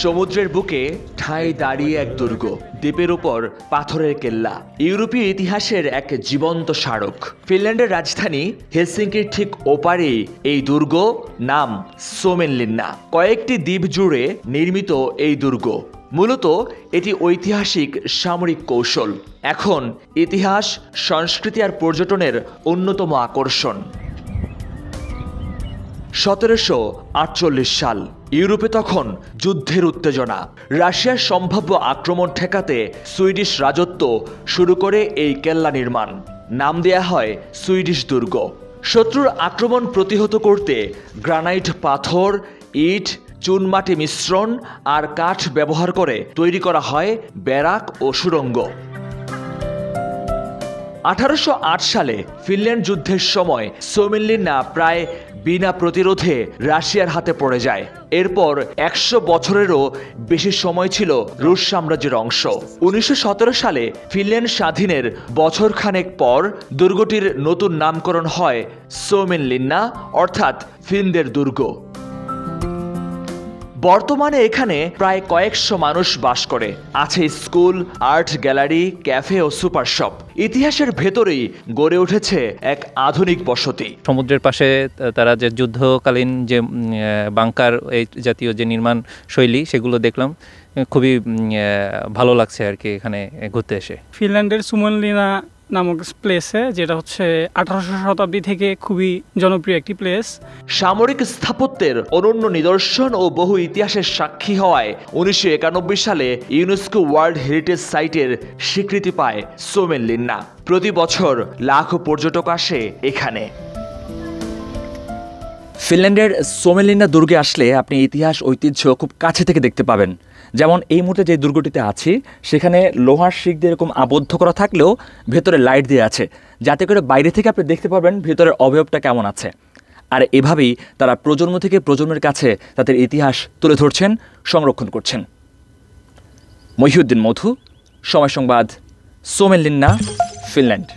সমুদ্রের বুকে ঠাঁই দাঁড়িয়ে এক দুর্গ, দ্বীপের উপর পাথরের কেল্লা, ইউরোপীয় ইতিহাসের এক জীবন্ত স্মারক। ফিনল্যান্ডের রাজধানী হেলসিঙ্কির ঠিক ওপারেই এই দুর্গ, নাম সোমেনলিন্না। কয়েকটি দ্বীপ জুড়ে নির্মিত এই দুর্গ। মূলত এটি ঐতিহাসিক সামরিক কৌশল, এখন ইতিহাস, সংস্কৃতি আর পর্যটনের অন্যতম আকর্ষণ। 1748 সাল, ইউরোপে তখন যুদ্ধের উত্তেজনা। রাশিয়ার সম্ভাব্য আক্রমণ ঠেকাতে সুইডিশ রাজত্ব শুরু করে এই কেল্লা নির্মাণ। নাম দেয়া হয় সুইডিশ দুর্গ। শত্রুর আক্রমণ প্রতিহত করতে গ্রানাইট পাথর, ইট, চুনমাটি মিশ্রণ আর কাঠ ব্যবহার করে তৈরি করা হয় ব্যারাক ও সুড়ঙ্গ। 1808 সালে ফিনল্যান্ড যুদ্ধের সময় সোমেনলিন্না প্রায় বিনা প্রতিরোধে রাশিয়ার হাতে পড়ে যায়। এরপর 100 বছরেরও বেশি সময় ছিল রুশ সাম্রাজ্যের অংশ। 1917 সালে ফিনল্যান্ড স্বাধীনের বছরখানেক পর দুর্গটির নতুন নামকরণ হয় সোমেনলিন্না, অর্থাৎ ফিনদের দুর্গ। বর্তমানে এখানে প্রায় কয়েকশো মানুষ বাস করে। আছে স্কুল, আর্ট গ্যালারি, ক্যাফে ও সুপার শপ। ইতিহাসের ভেতরেই গড়ে উঠেছে এক আধুনিক বসতি। সমুদ্রের পাশে তারা যে যুদ্ধকালীন যে বাংকার, এই জাতীয় যে নির্মাণ শৈলী, সেগুলো দেখলাম। খুবই ভালো লাগছে আর কি এখানে ঘুরতে এসে। ফিনল্যান্ডের সোমেনলিন্না নামক প্লেসে, যেটা হচ্ছে 1800 শতাব্দী থেকে খুবই জনপ্রিয় একটি প্লেস। সামরিক স্থাপত্যের অনন্য নিদর্শন ও বহু ইতিহাসের সাক্ষী হওয়ায় 1991 সালে ইউনেস্কো ওয়ার্ল্ড হেরিটেজ সাইটের স্বীকৃতি পায় সোমেনলিন্না। প্রতি বছর লাখো পর্যটক আসে এখানে। ফিনল্যান্ডের সোমেনলিন্না দুর্গে আসলে আপনি ইতিহাস, ঐতিহ্য খুব কাছে থেকে দেখতে পাবেন। যেমন এই মুহূর্তে যে দুর্গটিতে আছি, সেখানে লোহার শিক দিয়ে এরকম আবদ্ধ করা থাকলেও ভেতরে লাইট দিয়ে আছে, যাতে করে বাইরে থেকে আপনি দেখতে পারবেন ভেতরের অবয়বটা কেমন আছে। আর এভাবেই তারা প্রজন্ম থেকে প্রজন্মের কাছে তাদের ইতিহাস তুলে ধরছেন, সংরক্ষণ করছেন। মহিউদ্দিন মধু, সময় সংবাদ, সোমেনলিন্না, ফিনল্যান্ড।